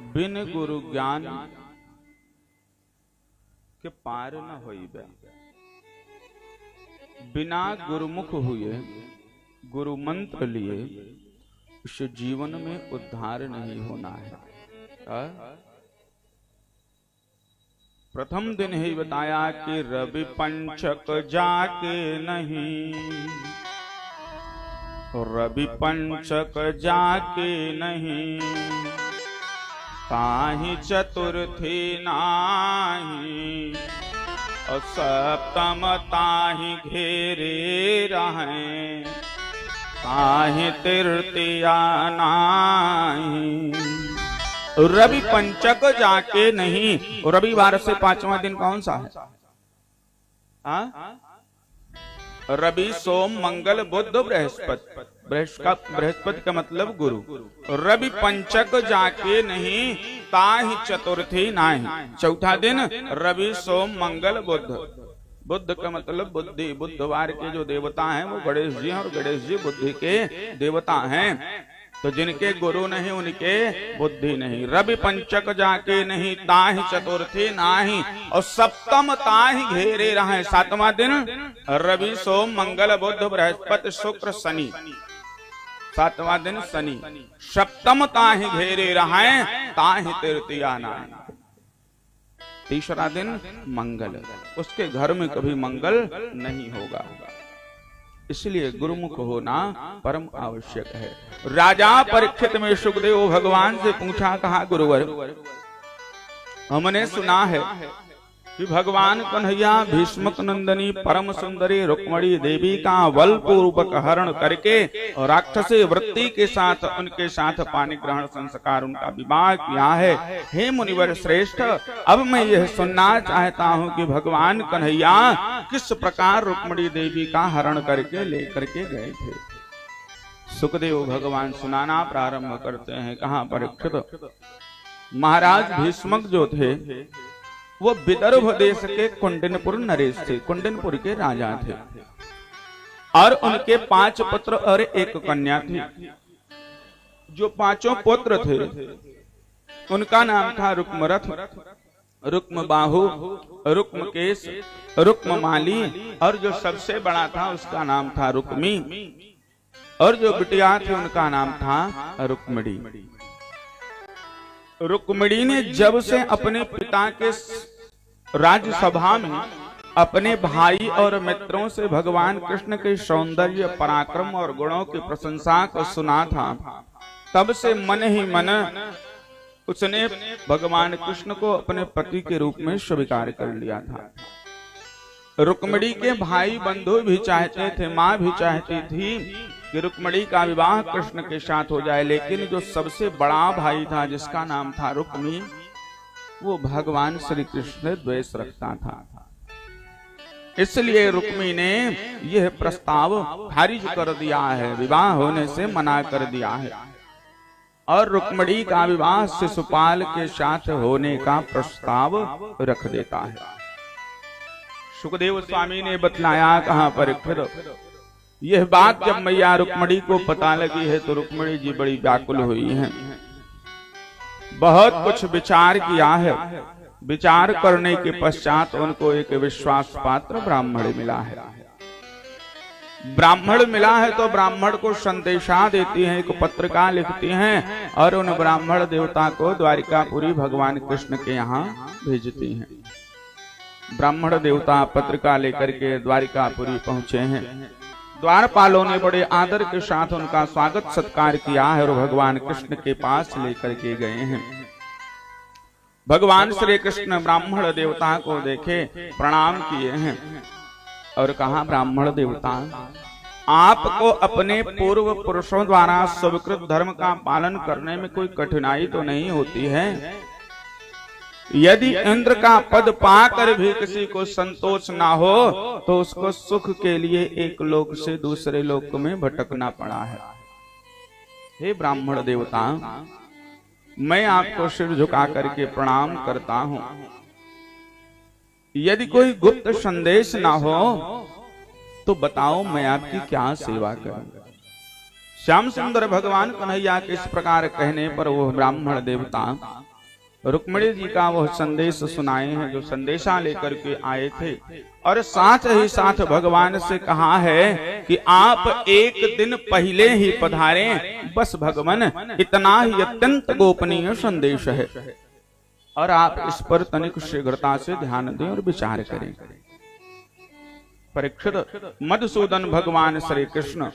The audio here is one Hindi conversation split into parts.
बिन गुरु ज्ञान के पार न होइबे। बिना गुरुमुख हुए गुरु मंत्र लिए इस जीवन में उद्धार नहीं होना है। प्रथम दिन ही बताया कि रवि पंचक जाके नहीं, रवि पंचक जाके नहीं, ताहि चतुर्थी नाही, और सप्तम ताहि घेरे रहें, ताहि तृतीया नाही। रवि पंचक जाके नहीं। रविवार से 5वां दिन कौन सा है? रवि सोम मंगल बुध बृहस्पति। बृहस्पति का मतलब गुरु। रवि पंचक जाके नहीं, ताहि चतुर्थी नाही। चौथा दिन रवि सोम मंगल बुध। बुद्ध का मतलब बुद्धि। बुधवार के जो देवता हैं वो गणेश जी हैं, और गणेश जी बुद्धि के देवता हैं। तो जिनके गुरु नहीं उनके बुद्धि नहीं। रवि पंचक जाके नहीं, ताहि चतुर्थी नाही, और सप्तम ताहि घेरे रहें। 7वां दिन रवि सोम मंगल बुध बृहस्पति शुक्र शनि। 7वां दिन शनि। सप्तम ताहि घेरे रहें, ताहि तृतीया नाही। तीसरा दिन मंगल। उसके घर में कभी मंगल नहीं होगा। इसलिए गुरुमुख होना परम आवश्यक है। राजा परीक्षित में सुखदेव भगवान से पूछा, कहा गुरुवर, हमने सुना है कि भगवान कन्हैया भीष्मक नंदनी परम सुंदरी रुक्मणी देवी का बलपूर्वक हरण करके और राक्षसी वृत्ति के साथ उनके साथ पानी ग्रहण संस्कार उनका विवाह किया है। हे मुनिवर श्रेष्ठ, अब मैं यह सुनना चाहता हूँ कि भगवान कन्हैया किस प्रकार रुक्मणी देवी का हरण करके लेकर के गए थे। सुखदेव भगवान सुनाना प्रारंभ करते हैं। कहाँ परीक्षित, महाराज भीष्मक जो थे वो विदर्भ देश के कुंडनपुर नरेश थे। कुंडनपुर के राजा थे, और उनके 5 पुत्र और 1 कन्या थी। जो 5 पुत्र थे उनका नाम था रुक्मरथ, रुक्मबाहु, रुक्मकेश, रुक्ममाली, और जो सबसे बड़ा था उसका नाम था रुक्मी, और जो बिटिया थी उनका नाम था रुक्मणी। रुक्मिणी ने जब से अपने पिता के राज्यसभा में अपने भाई और मित्रों से भगवान कृष्ण के सौंदर्य, पराक्रम और गुणों की प्रशंसा को सुना था, तब से मन ही मन उसने भगवान कृष्ण को अपने पति के रूप में स्वीकार कर लिया था। रुक्मिणी के भाई बंधु भी चाहते थे, माँ भी चाहती थी कि रुक्मिणी का विवाह कृष्ण के साथ हो जाए, लेकिन जो सबसे बड़ा भाई था जिसका नाम था रुक्मी, वो भगवान श्री कृष्ण से द्वेष रखता था। इसलिए रुक्मी ने यह प्रस्ताव खारिज कर दिया है, विवाह होने से मना कर दिया है, और रुक्मिणी का विवाह शिशुपाल के साथ होने का प्रस्ताव रख देता है। सुखदेव स्वामी ने बतलाया, कहाँ परीक्षित, यह बात जब मैया रुक्मिणी को पता लगी है तो रुक्मिणी जी बड़ी व्याकुल हुई हैं। बहुत कुछ विचार किया है। विचार करने के पश्चात उनको एक विश्वास पात्र ब्राह्मण मिला है। ब्राह्मण मिला है तो ब्राह्मण को संदेशा देती हैं, एक पत्रिका लिखती हैं, और उन ब्राह्मण देवता को द्वारिकापुरी भगवान कृष्ण के यहाँ भेजती हैं। ब्राह्मण देवता पत्रिका लेकर के द्वारिकापुरी पहुंचे हैं। द्वारपालों ने बड़े आदर के साथ उनका स्वागत सत्कार किया है और भगवान कृष्ण के पास लेकर के गए हैं। भगवान श्री कृष्ण ब्राह्मण देवता को देखे, प्रणाम किए हैं और कहा, ब्राह्मण देवता, आपको अपने पूर्व पुरुषों द्वारा स्वीकृत धर्म का पालन करने में कोई कठिनाई तो नहीं होती है? यदि इंद्र का पद पाकर भी किसी को संतोष ना हो तो उसको सुख के लिए एक लोक से दूसरे लोक में भटकना पड़ा है। हे ब्राह्मण देवता, मैं आपको सिर झुका करके प्रणाम करता हूं। यदि कोई गुप्त संदेश ना हो तो बताओ मैं आपकी क्या सेवा करूं। श्याम सुंदर भगवान कन्हैया के इस प्रकार कहने पर वो ब्राह्मण देवता रुक्मिणी जी का वह संदेश सुनाए हैं जो संदेशा लेकर के आए थे, और साथ ही साथ भगवान से कहा है कि आप एक दिन पहले ही पधारें, बस भगवान इतना ही अत्यंत गोपनीय संदेश है और आप इस पर तनिक शीघ्रता से ध्यान दें और विचार करें। परीक्षित मधुसूदन भगवान श्री कृष्ण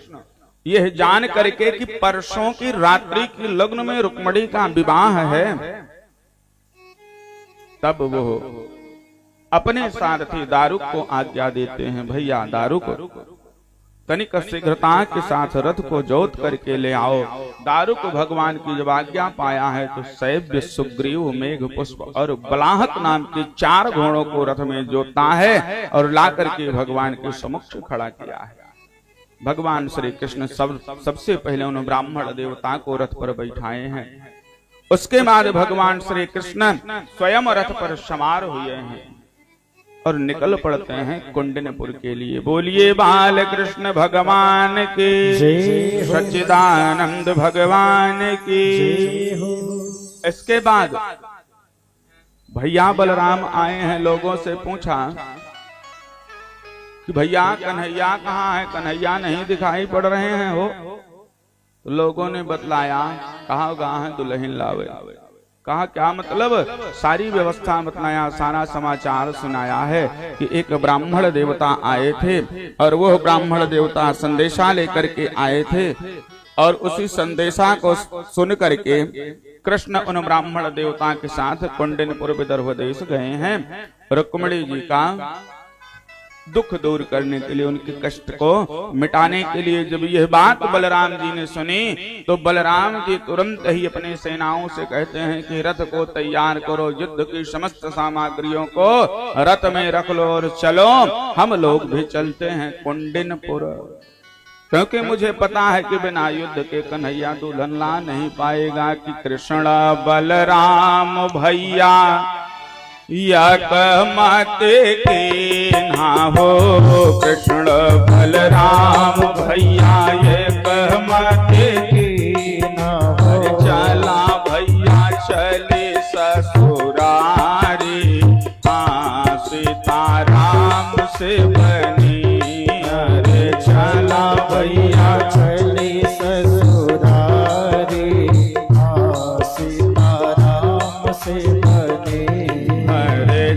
यह जान करके कि परसों की रात्रि की लग्न में रुक्मिणी का विवाह है, तब वो अपने सारथी दारुक को आज्ञा देते हैं, भैया दारुक तनिक शीघ्रता के साथ रथ को जोत करके ले आओ। दारुक भगवान की जब आज्ञा पाया है तो सैव्य, सुग्रीव, मेघ पुष्प और बलाहक नाम के 4 घोड़ों को रथ में जोता है और ला करके भगवान के समक्ष खड़ा किया है। भगवान श्री कृष्ण सबसे पहले उन ब्राह्मण देवता को रथ पर बैठाए हैं। उसके बाद भगवान श्री कृष्ण स्वयं रथ पर सवार हुए हैं और निकल पड़ते हैं कुंडिनपुर के लिए। बोलिए बाल कृष्ण भगवान की, सच्चिदानंद भगवान की। इसके बाद भैया बलराम आए हैं। लोगों से पूछा कि भैया कन्हैया कहाँ है, कन्हैया नहीं दिखाई पड़ रहे हैं हो। तो लोगों ने बतलाया, कहा कहाँ है दुल्हन लावे। कहा क्या मतलब, सारी व्यवस्था बतलाया, सारा समाचार सुनाया है कि एक ब्राह्मण देवता आए थे और वह ब्राह्मण देवता संदेशा लेकर के आए थे और उसी संदेशा को सुन करके कृष्ण उन ब्राह्मण देवता के साथ कुंडिनपुर विदर्भ देश गए हैं। रुक्मिणी जी का दुख दूर करने के लिए, उनके कष्ट को मिटाने के लिए जब यह बात बलराम जी ने सुनी तो बलराम जी तुरंत ही अपने सेनाओं से कहते हैं कि रथ को तैयार करो, युद्ध की समस्त सामग्रियों को रथ में रख लो और चलो, हम लोग भी चलते हैं कुंडिनपुर। क्योंकि मुझे पता है कि बिना युद्ध के कन्हैया दुल्हन ला नहीं पाएगा। कि कृष्ण बलराम भैया या कहमाते के ना हो, कृष्ण बलराम भैया ये कहमाते के ना हो। चला भैया चले ससुरारी, हाँ सीताराम से बनी। अरे चला भैया चले ससुरारी, हाँ सीताराम से बनी।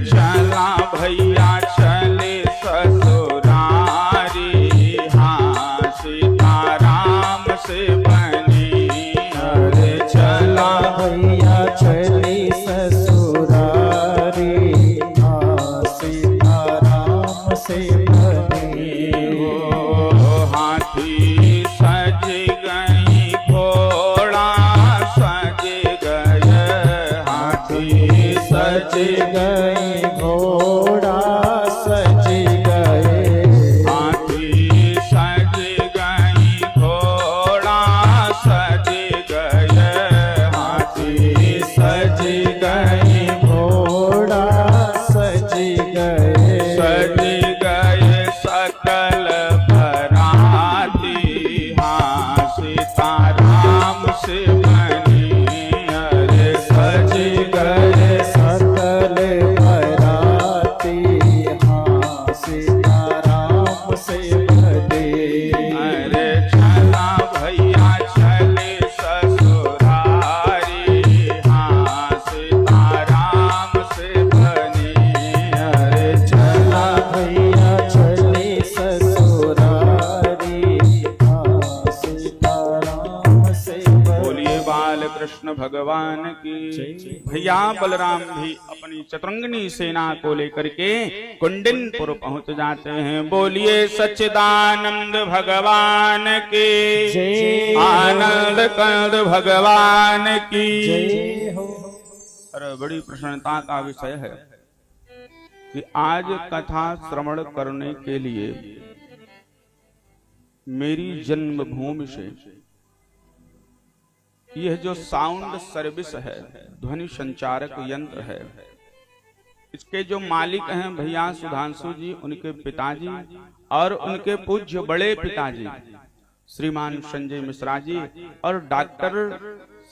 चला भैया चले ससुरारी, हाँ सीताराम से बनी। अरे चला भैया चले ससुरारी, हाँ सीताराम से बनी। वो हाथी सज गई, घोड़ा सज गए, हाथी सज गए, घोड़ा सज गए, हाथी सज गई, घोड़ा सज गए, हाथी सज गई, घोड़ा सज गए, सज गए सकल बराती, हाँ सीताराम से बनी। अरे सज गए सकल बराती, हाँ सीताराम से बनी। अरे चला भैया चले ससुरारी, हाँ सीताराम से बनी। अरे चला भैया चले ससुरारी, हाँ सीताराम से बनी। बोलिए बाल कृष्ण भगवान की। भैया बलराम भी अपनी चतुरंगिनी सेना को लेकर के कुंडिनपुर पहुंच जाते हैं। बोलिए सच्चिदानंद भगवान की, आनंद कंद भगवान की। अरे बड़ी प्रसन्नता का विषय है कि आज कथा श्रवण करने के लिए मेरी जन्मभूमि से यह जो साउंड सर्विस है, ध्वनि संचारक यंत्र है, इसके जो मालिक हैं भैया सुधांशु जी, उनके पिताजी और उनके पूज्य बड़े पिताजी श्रीमान संजय मिश्रा जी और डॉक्टर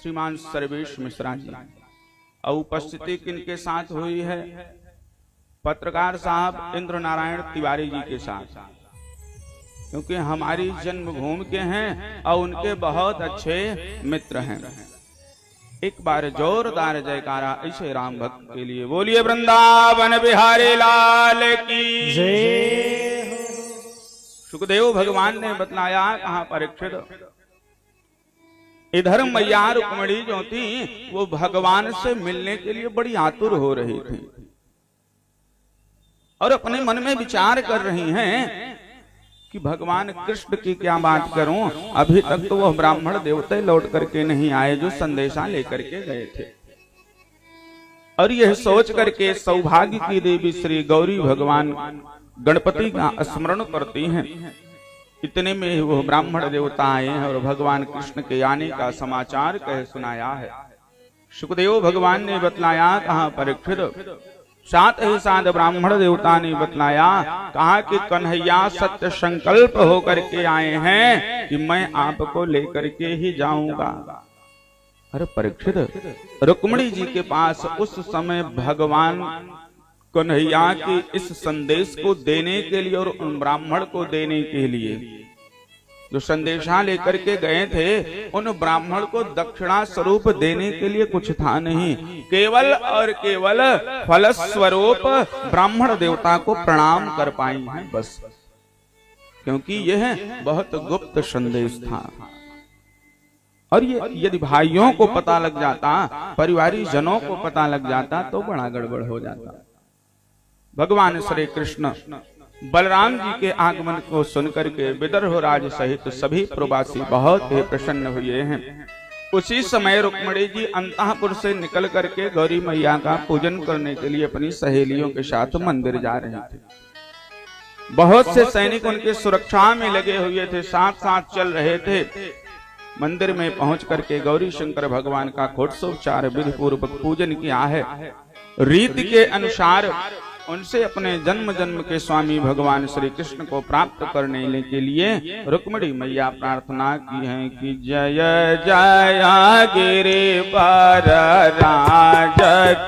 श्रीमान सर्वेश मिश्रा जी, और उपस्थिति किनके साथ हुई है? पत्रकार साहब इंद्र नारायण तिवारी जी के साथ, क्योंकि हमारी जन्मभूमि के हैं और उनके बहुत अच्छे मित्र हैं। एक बार जोरदार जयकारा ऐसे राम भक्त के लिए बोलिए वृंदावन बिहारी लाल की जय। सुखदेव भगवान ने बतलाया, कहा परीक्षित, इधर मैया रुक्मिणी जो थी वो भगवान से मिलने के लिए बड़ी आतुर हो रही थी और अपने मन में विचार कर रही हैं कि भगवान कृष्ण की क्या बात करूं, अभी तक तो वह ब्राह्मण देवते लौट करके नहीं आए जो संदेशा लेकर के गए थे। और यह सोच करके सौभाग्य की देवी श्री गौरी भगवान गणपति का स्मरण करती हैं। इतने में वो ब्राह्मण देवता आए हैं और भगवान कृष्ण के आने का समाचार कह सुनाया है। सुखदेव भगवान ने बतलाया, कहा परीक्षित, साथ ही साथ ब्राह्मण देवता ने बतलाया, कहा कि कन्हैया सत्य संकल्प होकर के आए हैं कि मैं आपको लेकर के ही जाऊंगा। अरे परीक्षित, रुक्मिणी जी के पास उस समय भगवान कन्हैया के इस संदेश को देने के लिए और उन ब्राह्मण को देने के लिए जो संदेशा लेकर के गए थे, उन ब्राह्मण को दक्षिणा स्वरूप देने के लिए कुछ था नहीं, केवल और केवल फलस्वरूप ब्राह्मण देवता को प्रणाम कर पाई हैं बस, क्योंकि यह बहुत गुप्त संदेश था। और ये यदि भाइयों को पता लग जाता, परिवारी जनों को पता लग जाता तो बड़ा गड़बड़ हो जाता। भगवान श्री कृष्ण बलराम जी के आगमन को सुनकर के विदर्भ राज सहित सभी प्रवासी बहुत ही प्रसन्न हुए हैं। उसी समय रुक्मिणी जी अंतःपुर से निकल करके गौरी मैया का पूजन करने के लिए अपनी सहेलियों के साथ मंदिर जा रहे थे। बहुत से सैनिक उनकी सुरक्षा में लगे हुए थे, साथ साथ चल रहे थे। मंदिर में पहुंच करके गौरी शंकर भगवान का घोड़ोपचार विधि पूर्वक पूजन किया है। रीति के अनुसार उनसे अपने जन्म जन्म के स्वामी भगवान श्री कृष्ण को प्राप्त करने के लिए रुक्मिणी मैया प्रार्थना की है कि जय जय गिरिवर राज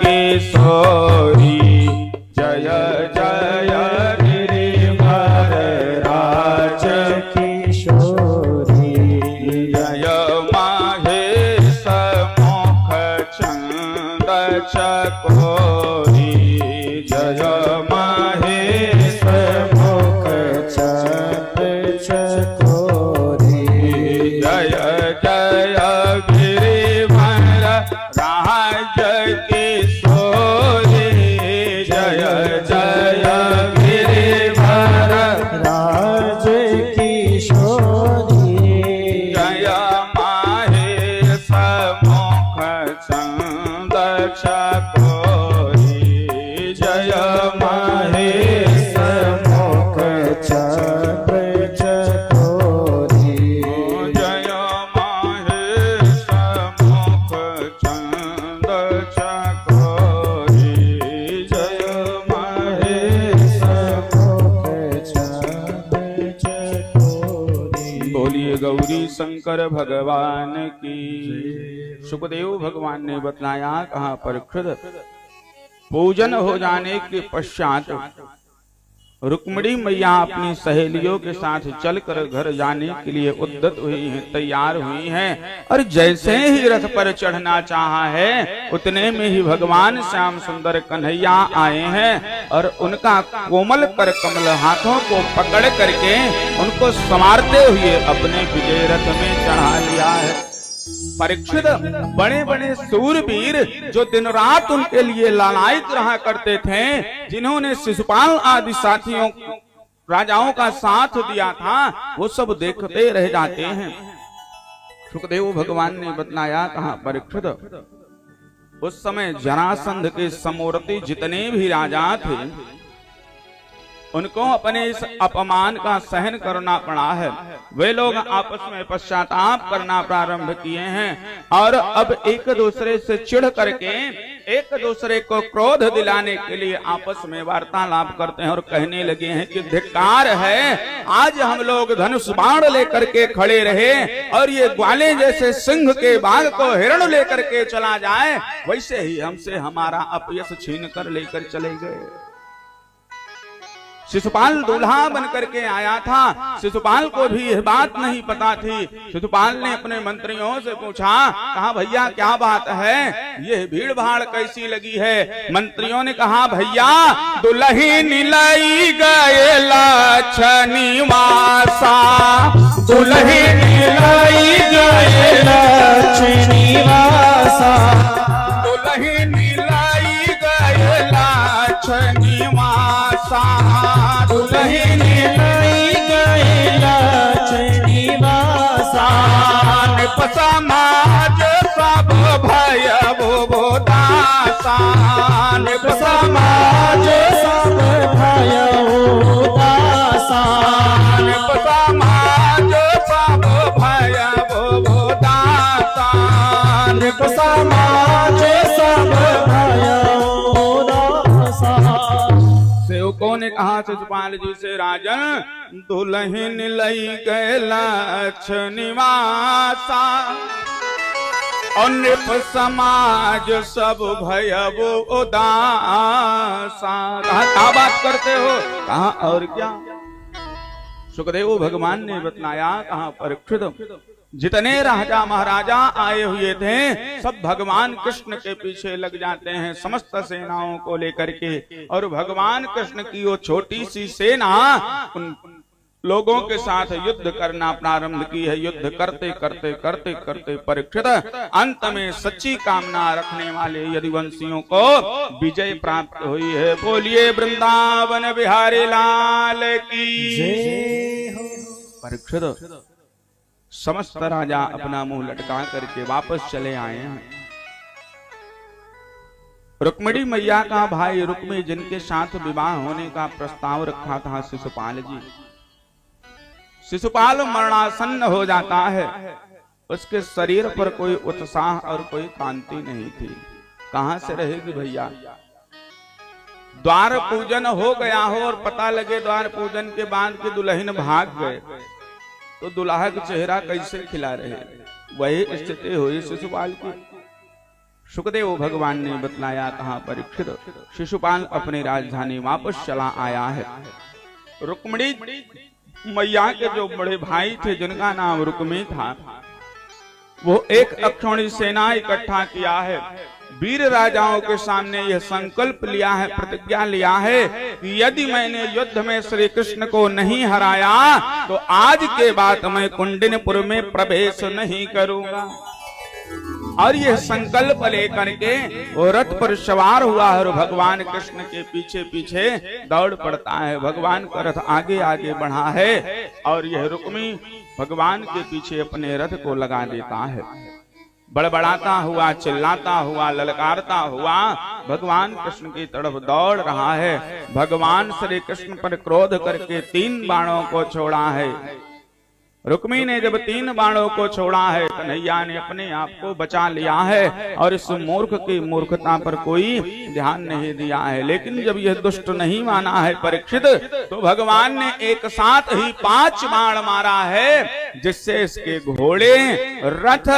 किशोरी, जय जय गिरिवर राज किशोरी, जय माहेश मुख चंद चकोरी, जय माहेश मुख चंद चकोरी, जय जय गिरिवर राज किशोरी, जय जय गिरिवर राज किशोरी, जय माहेश मुख चंद चकोरी, जय माहेश मुख चंद चकोरी, जय माहेश मुख चंद चकोरी, जय माहेश मुख चंद चकोरी। बोलिए गौरी शंकर भगवान की। सुखदेव भगवान ने बतलाया, कहा परीक्षित, पूजन हो जाने के पश्चात रुक्मिणी मैया अपनी सहेलियों के साथ चलकर घर जाने के लिए उद्यत हुई हैं, तैयार हुई हैं। और जैसे ही रथ पर चढ़ना चाहा है, उतने में ही भगवान श्याम सुंदर कन्हैया आए हैं और उनका कोमल कर कमल हाथों को पकड़ करके उनको संवारते हुए अपने विजय रथ में चढ़ा लिया है। परीक्षित, बड़े बड़े सूरवीर जो दिन रात उनके लिए लालायित रहा करते थे, जिन्होंने शिशुपाल आदि साथियों राजाओं का साथ दिया था, वो सब देखते रह जाते हैं। सुखदेव भगवान ने बतलाया, कहा परीक्षित, उस समय जरासंध के समवर्ती जितने भी राजा थे, उनको अपने इस अपमान का सहन करना पड़ा है। वे लोग आपस में पश्चाताप करना प्रारंभ किए हैं और अब एक दूसरे से चिढ़ करके एक दूसरे को क्रोध दिलाने के लिए आपस में वार्तालाप करते हैं और कहने लगे हैं कि धिक्कार है, आज हम लोग धनुष बाण लेकर के खड़े रहे और ये ग्वाले जैसे सिंह के बाघ को हिरण लेकर के चला जाए, वैसे ही हमसे हमारा अपयश छीन कर लेकर चले गए। शिशुपाल दूल्हा बन करके आया था, शिशुपाल को भी यह बात नहीं पता थी। शिशुपाल ने अपने मंत्रियों से पूछा, कहा भैया क्या बात है, ये भीड़ भाड़ कैसी लगी है। मंत्रियों ने कहा भैया दुल्हन लाई गए लक्ष्मीवासा, दुल्हन लाई गए लक्ष्मीवासा, दुल्हन लाई गए लक्ष्मीवासा, दुल्हन लाई गए लक्ष्मीवासा, नृप समाज सब भय वो दासा, नृप समाज सब भय वो दासा, नृप समाज सब भय वो दासा, नृप समाज सब भय वो दासा। सेवकों ने कहा शिशुपाल जी से, राजन दुल्हन लई गए लक्ष्मीवासा और नृप समाज सब भय वो उदासा। कहा क्या बात करते हो, कहा और क्या। सुखदेव भगवान ने बतलाया, कहा परीक्षित जितने राजा महाराजा आए हुए थे सब भगवान कृष्ण के पीछे लग जाते हैं समस्त सेनाओं को लेकर के, और भगवान कृष्ण की वो छोटी सी सेना उन लोगों के साथ युद्ध करना प्रारंभ की है। युद्ध करते करते करते करते परीक्षित अंत में सच्ची कामना रखने वाले यदुवंशियों को विजय प्राप्त हुई है। बोलिए वृंदावन बिहारी लाल की जय हो। परीक्षित समस्त राजा अपना मुंह लटका करके वापस चले आए हैं। रुक्मिणी मैया का भाई रुक्मी जिनके साथ विवाह होने का प्रस्ताव रखा था शिशुपाल जी, शिशुपाल मरणासन्न हो जाता है। उसके शरीर पर कोई उत्साह और कोई कांति नहीं थी। कहां से रहेगी भैया। द्वार पूजन हो गया हो और पता लगे द्वार पूजन के बाद के दुल्हन भाग गए तो दुल्हा का चेहरा कैसे खिला रहे। वही स्थिति हुई शिशुपाल की। सुखदेव भगवान ने बतलाया, कहा परीक्षित शिशुपाल अपनी राजधानी वापस चला आया है। रुक्मिणी मैया के जो बड़े भाई थे जिनका नाम रुक्मी था, वो एक अक्षौणी सेना इकट्ठा किया है। वीर राजाओं के सामने यह संकल्प लिया है, प्रतिज्ञा लिया है कि यदि मैंने युद्ध में श्री कृष्ण को नहीं हराया तो आज के बाद मैं कुंडिनपुर में प्रवेश नहीं करूंगा। और यह संकल्प लेकर के वो रथ पर सवार हुआ और भगवान कृष्ण के पीछे पीछे दौड़ पड़ता है। भगवान का रथ आगे आगे बढ़ा है और यह रुक्मी भगवान के पीछे अपने रथ को लगा देता है। बड़बड़ाता हुआ, चिल्लाता हुआ, ललकारता हुआ भगवान कृष्ण की तरफ दौड़ रहा है। भगवान श्री कृष्ण पर क्रोध करके 3 बाणों को छोड़ा है। रुक्मी ने जब 3 बाणों को छोड़ा है, कन्हैया ने अपने आप को बचा लिया है और इस मूर्ख की मूर्खता पर कोई ध्यान नहीं दिया है। लेकिन जब यह दुष्ट नहीं माना है परीक्षित, तो भगवान ने एक साथ ही 5 बाण मारा है, जिससे इसके घोड़े, रथ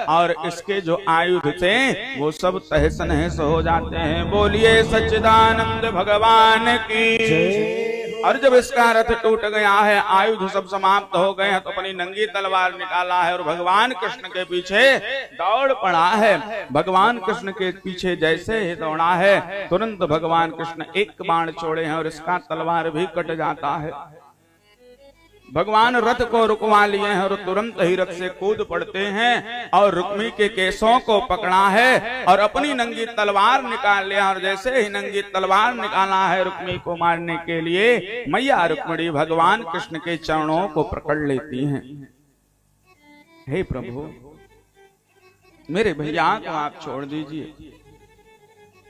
और इसके जो आयुध थे वो सब तहस नहस हो जाते हैं। बोलिए सच्चिदानंद भगवान की। और जब इसका रथ टूट गया है, आयुध सब समाप्त हो गए हैं, तो अपनी नंगी तलवार निकाला है और भगवान कृष्ण के पीछे दौड़ पड़ा है। भगवान कृष्ण के पीछे जैसे ही दौड़ा है, तुरंत भगवान कृष्ण एक बाण छोड़े हैं और इसका तलवार भी कट जाता है। भगवान रथ को रुकवा लिए हैं और तुरंत ही रथ से कूद पड़ते हैं और रुक्मी के केसों को पकड़ा है और अपनी नंगी तलवार निकाल लिया। और जैसे ही नंगी तलवार निकाला है रुक्मी को मारने के लिए, मैया रुक्मिणी भगवान कृष्ण के चरणों को पकड़ लेती हैं। हे प्रभु, मेरे भैया को आप छोड़ दीजिए।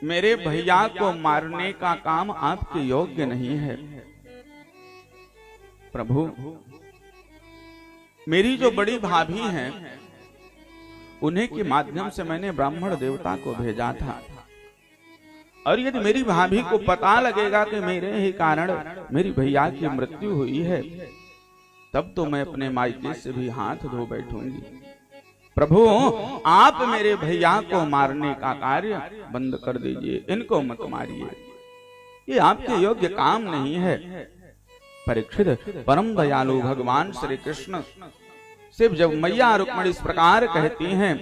मेरे भैया को मारने का काम आपके योग्य नहीं है। प्रभु, मेरी जो बड़ी भाभी हैं, उन्हीं के माध्यम से मैंने ब्राह्मण देवता को भेजा था। और यदि मेरी भाभी को पता लगेगा कि मेरे ही कारण मेरी भैया की मृत्यु हुई है, तब तो मैं अपने मायके से भी हाथ धो बैठूंगी। प्रभु आप मेरे भैया को मारने का कार्य बंद कर दीजिए, इनको मत मारिए, ये आपके योग्य काम नहीं है। परीक्षित परम दयालु भगवान श्री कृष्ण से जब मैया रुक्मिणी इस प्रकार कहती हैं,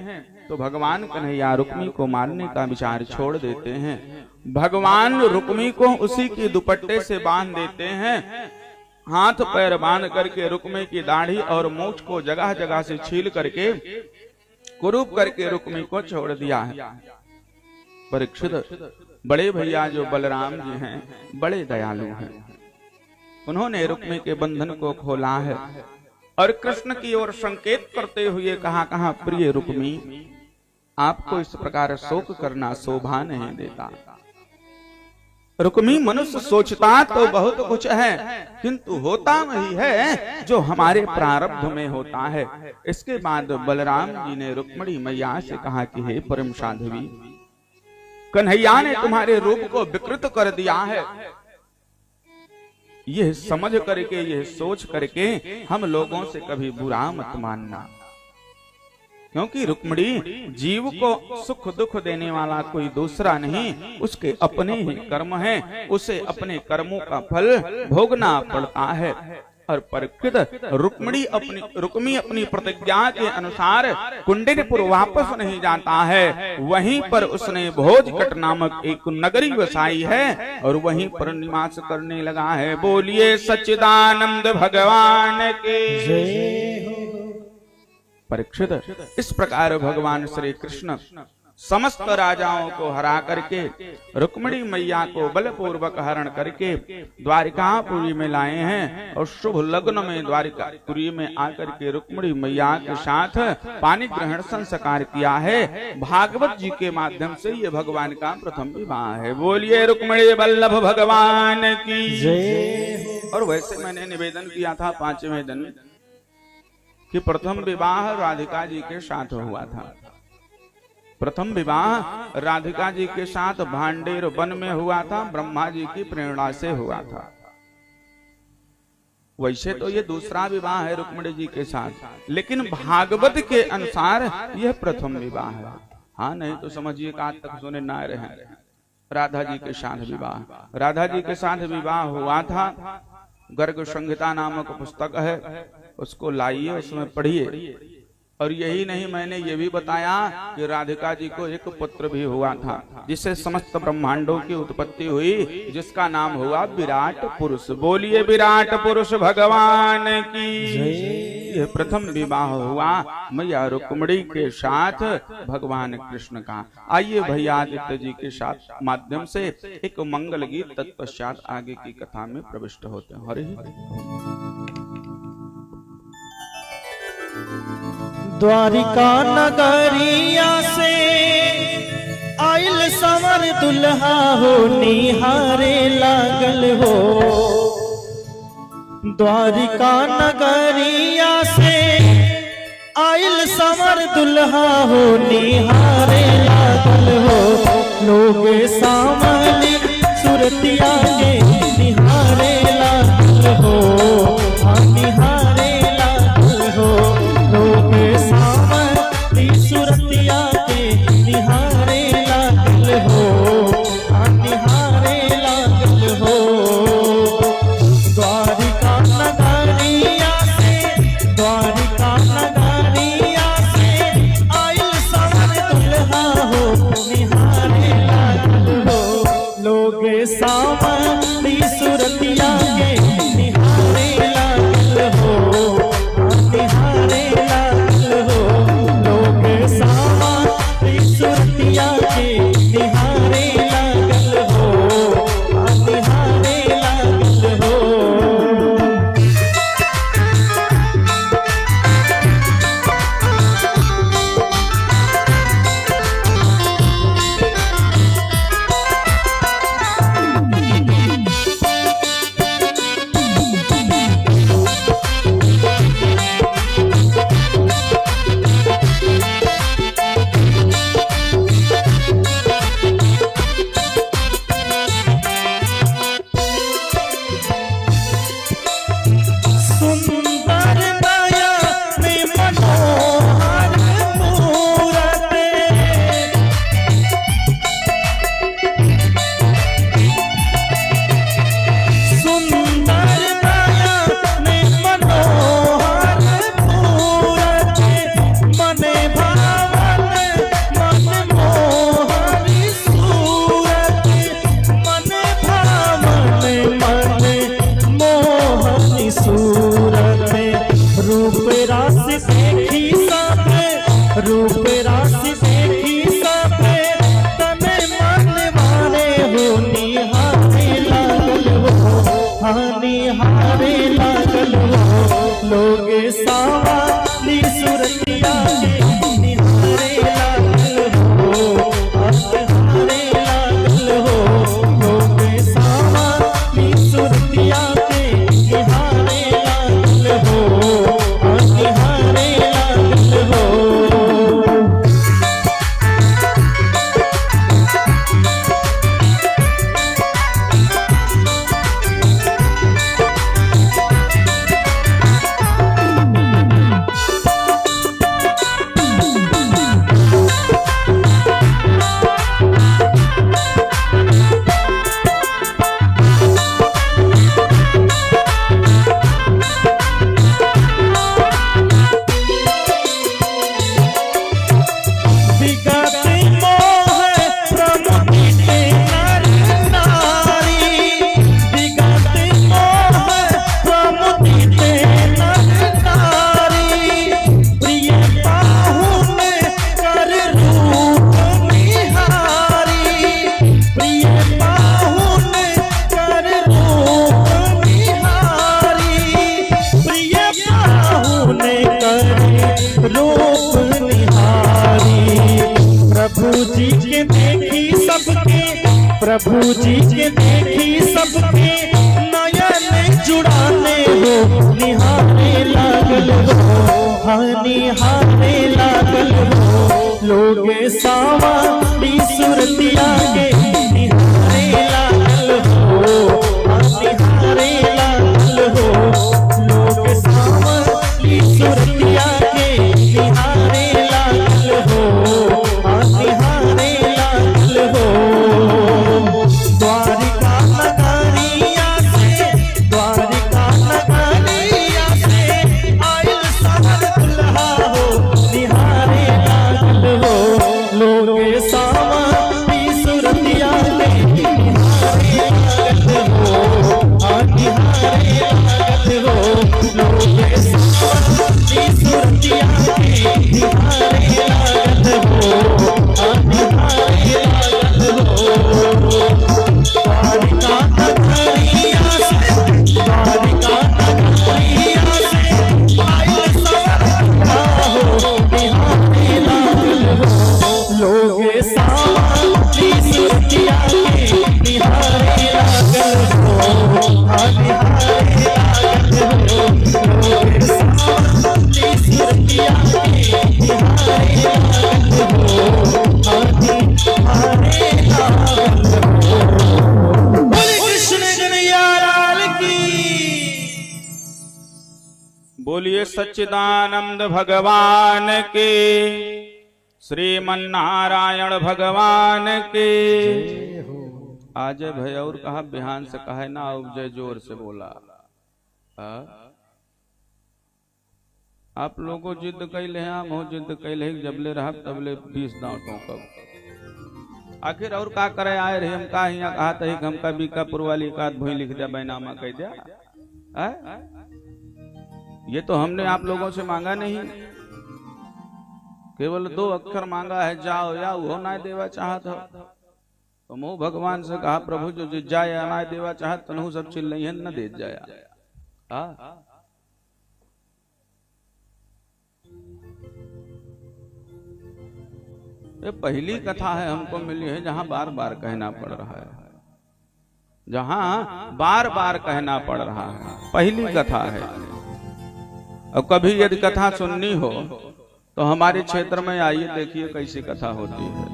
तो भगवान कन्हैया रुक्मी को मारने का विचार छोड़ देते हैं। भगवान रुक्मी को उसी की दुपट्टे से बांध देते हैं, हाथ पैर बांध करके रुक्मी की दाढ़ी और मूछ को जगह जगह से छील करके कुरूप करके रुक्मी को छोड़ दिया है। परीक्षित बड़े भैया जो बलराम जी हैं बड़े दयालु हैं, उन्होंने रुक्मी के बंधन को खोला है और कृष्ण की ओर संकेत करते हुए कहा, कहा प्रिय रुक्मी, आपको इस प्रकार शोक करना शोभा नहीं देता। रुक्मी मनुष्य सोचता तो बहुत कुछ है, किंतु होता वही है जो हमारे प्रारब्ध में होता है। इसके बाद बलराम जी ने रुक्मिणी मैया से कहा कि हे परम साध्वी, कन्हैया ने तुम्हारे रूप को विकृत कर दिया है। यह समझ करके, यह सोच करके हम लोगों से कभी बुरा मत मानना, क्योंकि रुक्मिणी जीव को सुख दुख देने वाला कोई दूसरा नहीं, उसके अपने ही कर्म हैं, उसे अपने कर्मों का फल भोगना पड़ता है। और परीक्षित रुक्मी अपनी प्रतिज्ञा के अनुसार कुंडिनपुर वापस नहीं जाता है, वहीं पर उसने भोजकट नामक एक नगरी बसाई है और वहीं पर निवास करने लगा है। बोलिए सच्चिदानंद भगवान के जय हो। परीक्षित इस प्रकार भगवान श्री कृष्ण समस्त राजाओं को हरा करके रुक्मिणी मैया को बलपूर्वक हरण करके द्वारिकापुरी में लाए हैं और शुभ लग्न में द्वारिकापुरी में आकर के रुक्मिणी मैया के साथ पानी ग्रहण संस्कार किया है। भागवत जी के माध्यम से ये भगवान का प्रथम विवाह है। बोलिए रुक्मिणी वल्लभ भगवान की जय। और वैसे मैंने निवेदन किया था 5वें दिन कि प्रथम विवाह राधिका जी के साथ हुआ था। प्रथम विवाह राधिका जी के साथ भांडेर वन में हुआ था, ब्रह्मा जी की प्रेरणा से हुआ था। वैसे तो ये दूसरा विवाह है रुक्मिणी जी के साथ, लेकिन भागवत के अनुसार यह प्रथम विवाह है। हाँ, नहीं तो समझिए कि आज तक सुने ना रहे। राधा जी के साथ विवाह, राधा जी के साथ विवाह हुआ था। गर्ग संहिता नामक पुस्तक है, उसको लाइए, उसमें पढ़िए। और यही नहीं, मैंने ये भी बताया कि राधिका जी को एक पुत्र भी हुआ था जिससे समस्त ब्रह्मांडों की उत्पत्ति हुई, जिसका नाम हुआ विराट पुरुष। बोलिए विराट पुरुष भगवान की। यह प्रथम विवाह हुआ मैया रुक्मिणी के साथ भगवान कृष्ण का। आइए भैया आदित्य जी के साथ माध्यम से एक मंगल गीत, तत्पश्चात आगे की कथा में प्रविष्ट होते हैं। हरि द्वारिका नगरिया से आइल समर दुल्हा हो, निहारे लागल हो। द्वारिका नगरिया से आइल समर दुल्हा हो, निहारे लागल हो। लोग सामने सुरतिया के निहारे लागल हो, निहारे लागल हो। लोग सामने सुरतिया के निहारे लागल हो, निहारे लागल हो। द्वारिका नगरिया से, द्वारिका नगरिया से आइल समर दुल्हा हो, निहारे लागल हो। लोग सामने सुरतिया के निहारे लागल हो, निहारे लागल हो। लोग सामने सुरतिया के निहारे लागल हो, निहारे लागल हो। जी के देखी सबके, प्रभु जी के देखी सबके, नयन जुड़ाने हो निहारे लागल हो, हाँ निहारे लागल हो। लोग सावरी सुरतिया के निहारे लागल हो, हाँ निहारे लागल हो। लोग सावरी सुरतिया के निहारे लागल हो, हाँ निहारे लागल हो। द्वारिका नगरिया से, द्वारिका नगरिया से आयल सावर दुल्हा हो निहारे लागल हो। लोग सावरी सुरतिया के निहारे लागल हो, हाँ निहारे लागल हो। लोग सावरी सुरतिया के निहारे लागल हो, हाँ निहारे लागल हो। द्वारिका नगरिया से, द्वारिका नगरिया से आयल सावर दुल्हा हो निहारे लागल हो। लोग सावरी सुरतिया के निहारे लागल हो, हाँ निहारे लागल हो। लोग सावरी सुरतिया के निहारे लागल हो, हाँ निहारे लागल हो। बोले कृष्ण कन्हैया लाल की। बोलिए सच्चिदानंद भगवान के, श्रीमन्नारायण भगवान के। आज भय और कहा बिहान से कहा ना जय जोर से बोला। आप लोगों जिद कैले हैं, हम हो जिद कैले जबले रहा तबले 20 दांव टोंकब। आखिर और का करे आए रहे हम का यहाँ कहा था हमका बीकापुर वाली का भोई लिख दिया बैनामा कह दिया। ये तो हमने आप लोगों से मांगा नहीं, केवल 2 अक्षर मांगा है, जाओ या वो ना देवा चाहत हो। तो मोह भगवान से कहा प्रभु जो जिज्जाए अनाय देवा चाहत तनहु सब चिल नहीं है न दे जाया। ये पहली कथा है हमको मिली है जहां बार बार कहना पड़ रहा है, जहां बार बार कहना पड़ रहा है, पहली कथा है। और कभी यदि कथा सुननी हो तो हमारे क्षेत्र में आइए, देखिए कैसी कथा होती है।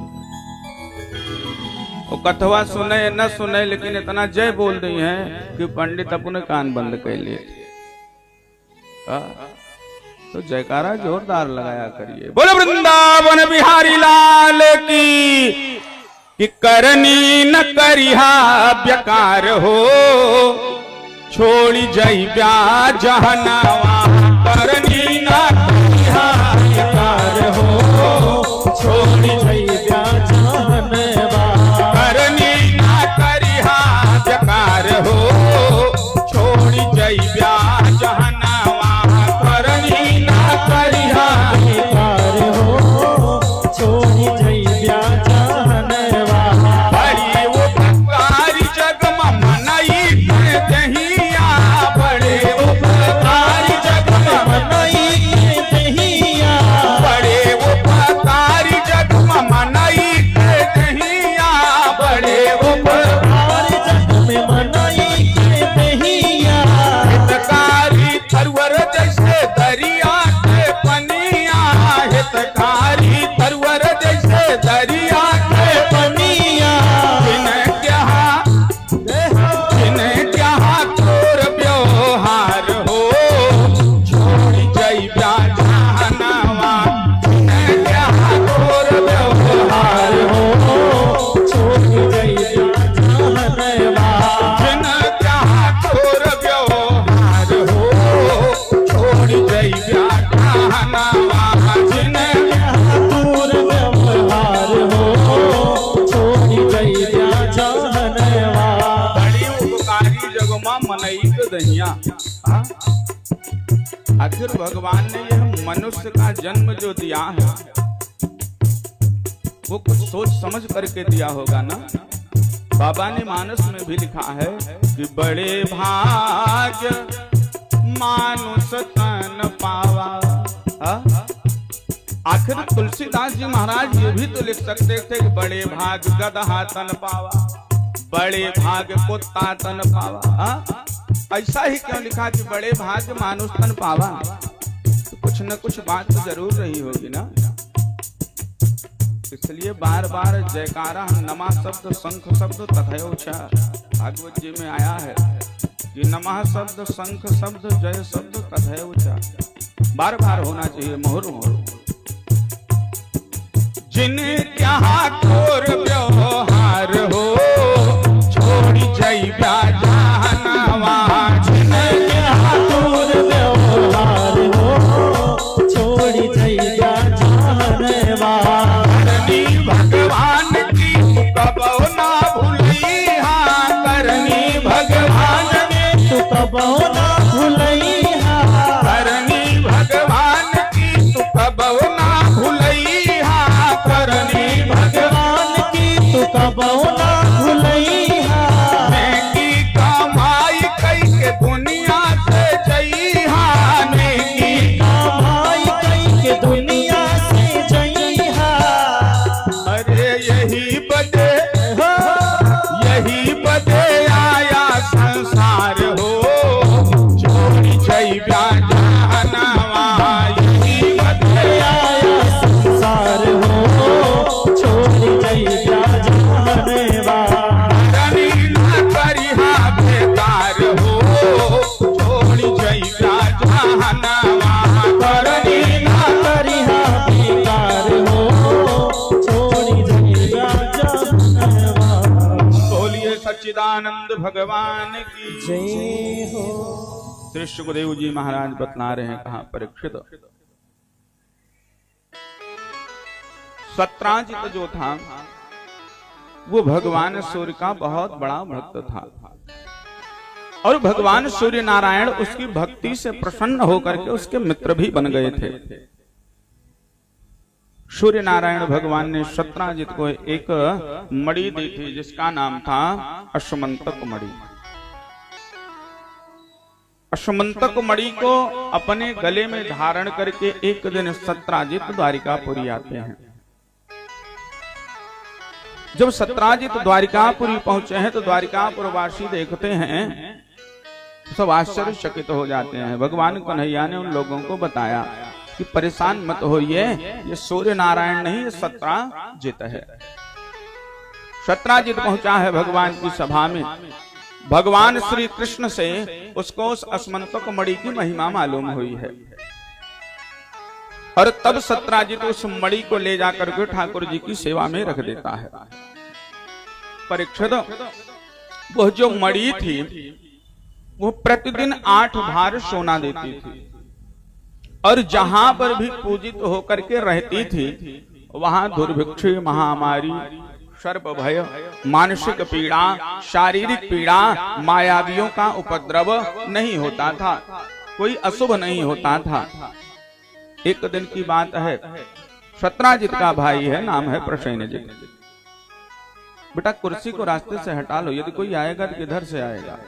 वो कथवा सुने न सुने लेकिन इतना जय बोल रही है कि पंडित अपने कान बंद कर लिए। तो जयकारा जोरदार लगाया करिए। बोलो वृंदावन बिहारी लाल की। कि करनी न करिहा बेकार हो, छोड़ी जई ब्याह जहनवा। करनी न करिहा बेकार हो, छोड़ी जई ब्याह जहनवा। करनी न करिहा बेकार हो, छोड़ी जई ब्याह जहनवा। आखिर भगवान ने यह मनुष्य का जन्म जो दिया है वो कुछ सोच समझ करके दिया होगा ना। बाबा ने मानस में भी लिखा है कि बड़े भाग्य मानुष तन पावा। आखिर तुलसीदास जी महाराज ये भी तो लिख सकते थे कि बड़े भाग गदहा तन पावा, बड़े भाग कुत्ता तन पावा। हाँ? ऐसा ही क्यों लिखा कि बड़े भाग मानुष तन पावा? तो कुछ न कुछ बात तो जरूर रही होगी ना। इसलिए बार बार जयकारा नमा शब्द शंख शब्द तथयोचार भागवत जी में आया है कि नमः शब्द शंख शब्द जय शब्द तथयोचार बार बार होना चाहिए, मोहर मोहर। जिन्हें क्या तोर व्यवहार हो छोड़ी जइबा जहनवा, जिन्हें क्या तोर व्यवहार हो छोड़ी जइबा जहनवा। भगवान की कबो ना भूलैहा, करनी भगवान में तू कबो ना भूलैहा, करनी भगवान की तू कबो ना भूलैहा, करनी भगवान की तू कबो ना भूलैहा। नेकी कमाई कई के दुनिया से जइहा, नेकी कमाई कई के दुनिया से जइहा। अरे यही बदे आया संसार हो छोड़ी जइबा जहनवा, यही बदे आया संसार हो छोड़ी जइबा जहनवा। करनी ना करिहा बेकार हो छोड़ी जइबा जहनवा, करनी ना करिहा बेकार हो छोड़ी जइबा जहनवा। बोलिए सच्चिदानंद भगवान की जय हो। श्री सुखदेव जी महाराज बतला रहे हैं, कहा परीक्षित सत्राजित जो था वो भगवान सूर्य का बहुत बड़ा भक्त था और भगवान सूर्य नारायण उसकी भक्ति से प्रसन्न होकर के उसके मित्र भी बन गए थे। सूर्य नारायण भगवान ने सत्राजित को एक मणि दी थी जिसका नाम था अश्वमंतक मणि। अश्वमंतक मणि को अपने गले में धारण करके एक दिन सत्राजित द्वारिकापुरी आते हैं। जब सत्राजित द्वारिकापुरी पहुंचे हैं तो द्वारिकापुर वासी देखते हैं, सब आश्चर्यचकित हो जाते हैं। भगवान कन्हैया ने उन लोगों को बताया कि परेशान मत होइए, ये सूर्य नारायण नहीं, ये सत्राजित है। सत्राजित पहुंचा है भगवान की सभा में। भगवान श्री कृष्ण से उसको उस अस्मंतक मणि की महिमा मालूम हुई है और तब सत्राजित उस मणि को ले जाकर के ठाकुर जी की सेवा में रख देता है। परीक्षित वो जो मणि थी वो प्रतिदिन 8 भार सोना देती थी और जहां पर भी पूजित होकर के रहती थी वहां दुर्भिक्ष, महामारी, सर्प भय, मानसिक पीड़ा, शारीरिक पीड़ा, मायावियों का उपद्रव नहीं होता था, कोई अशुभ नहीं होता था। एक दिन की बात है, सत्राजित का भाई है, नाम है प्रसेनजित। बेटा कुर्सी को रास्ते से हटा लो, यदि कोई आएगा तो किधर से आएगा।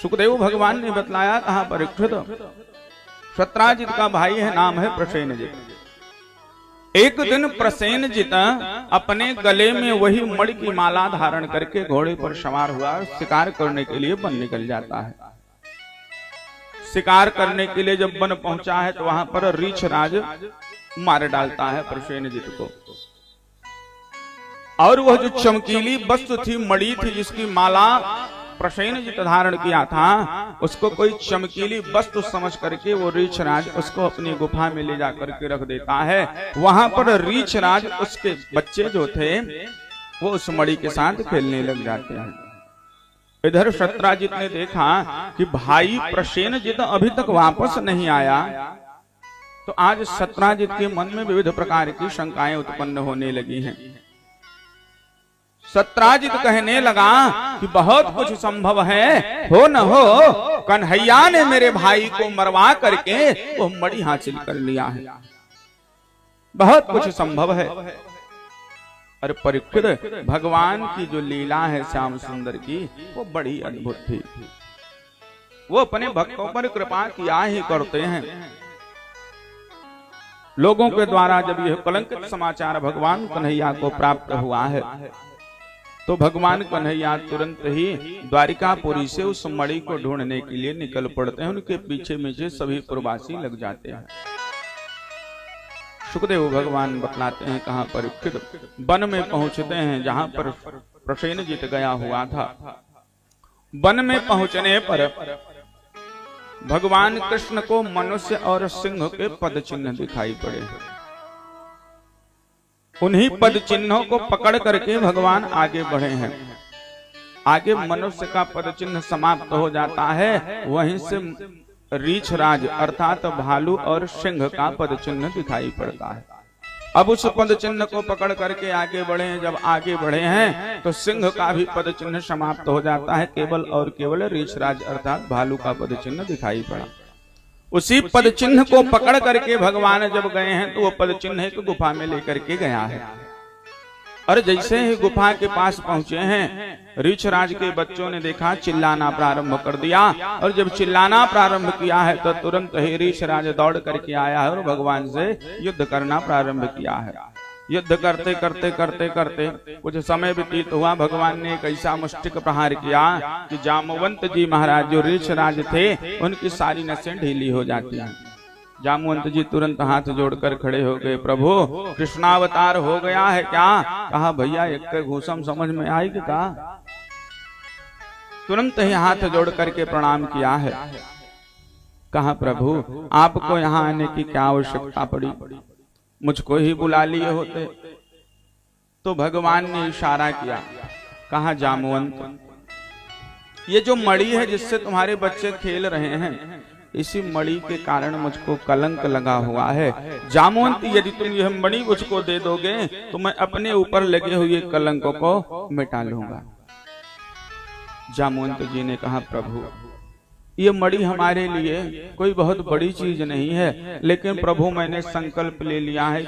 सुखदेव भगवान ने बतलाया, कहा परीक्षित सत्राजित का भाई है, नाम है प्रसेनजित। एक दिन प्रसेनजित अपने गले में वही मणि की माला धारण करके घोड़े पर सवार हुआ, शिकार करने के लिए वन निकल जाता है। शिकार करने के लिए जब वन पहुंचा है तो वहां पर रीछ राज मार डालता है प्रसेनजित को। और वह जो चमकीली वस्तु थी, मणि थी, जिसकी माला प्रसेनजित धारण किया था, उसको कोई चमकीली वस्तु समझ करके वो रीछ राज उसको अपनी गुफा में ले जाकर के रख देता है। वहां पर रीछ राज उसके बच्चे जो थे वो उस मणि के साथ खेलने लग जाते हैं। इधर सत्राजित ने देखा कि भाई प्रसेनजित अभी तक वापस नहीं आया, तो आज सत्राजित के मन में विविध प्रकार की शंकाएं उत्पन्न होने लगी हैं। सत्राजित कहने लगा कि बहुत कुछ संभव है, हो न हो कन्हैया ने मेरे भाई को मरवा करके वो मणि हासिल कर लिया है, बहुत कुछ संभव है। और परीक्षित भगवान की जो लीला है श्याम सुंदर की, वो बड़ी अद्भुत थी। वो अपने भक्तों पर कृपा किया ही करते हैं। लोगों के द्वारा जब यह कलंकित समाचार भगवान कन्हैया को प्राप्त हुआ है तो भगवान कन्हैया तुरंत ही द्वारिकापुरी से उस मणि को ढूंढने के लिए निकल पड़ते हैं। उनके पीछे पीछे सभी प्रवासी लग जाते हैं। सुखदेव भगवान बतलाते हैं कहां पर वन में पहुंचते हैं जहां पर प्रसेनजित गया हुआ था। वन में पहुंचने पर भगवान कृष्ण को मनुष्य और सिंह के पद चिन्ह दिखाई पड़े। उन्हीं पद चिन्हों को पकड़ करके भगवान आगे बढ़े हैं। आगे मनुष्य का पद चिन्ह समाप्त हो जाता है, वहीं से रीछराज अर्थात भालू और सिंह का पद चिन्ह दिखाई पड़ता है। अब उस पद चिन्ह को पकड़ करके आगे बढ़े हैं। जब आगे बढ़े हैं तो सिंह का भी पद चिन्ह समाप्त हो जाता है, केवल और केवल रीछराज अर्थात भालू का पद चिन्ह दिखाई पड़ा। उसी पद चिन्ह को पकड़ करके भगवान जब गए हैं तो वो पद चिन्ह एक गुफा में लेकर के गया है। और जैसे ही गुफा के पास पहुंचे हैं रीछराज के बच्चों ने देखा, चिल्लाना प्रारंभ कर दिया। और जब चिल्लाना प्रारंभ किया है तो तुरंत ही रीछराज दौड़ करके आया है और भगवान से युद्ध करना प्रारंभ किया है। युद्ध करते करते करते करते कुछ समय व्यतीत हुआ। भगवान ने एक ऐसा मुष्टिक प्रहार किया कि जामवंत जी महाराज जो रीछराज थे उनकी सारी नसें ढीली हो जाती हैं। जामवंत जी तुरंत हाथ जोड़कर खड़े हो गए, प्रभु कृष्णावतार हो गया है क्या? कहा भैया एक घूसम समझ में आई कि कहा? तुरंत ही हाथ जोड़ करके प्रणाम किया है। कहा प्रभु आपको यहाँ आने की क्या आवश्यकता पड़ी, मुझको ही बुला लिए होते। तो भगवान ने इशारा किया, कहा जामवंत ये जो मणि है जिससे तुम्हारे बच्चे खेल रहे हैं इसी मणि के कारण मुझको कलंक लगा हुआ है। जामवंत यदि तुम यह मणि मुझको दे दोगे तो मैं अपने ऊपर लगे हुए कलंक को मिटा लूंगा। जामवंत जी ने कहा प्रभु ये मणि हमारे लिए कोई बहुत बड़ी चीज नहीं है, लेकिन प्रभु मैंने संकल्प ले लिया है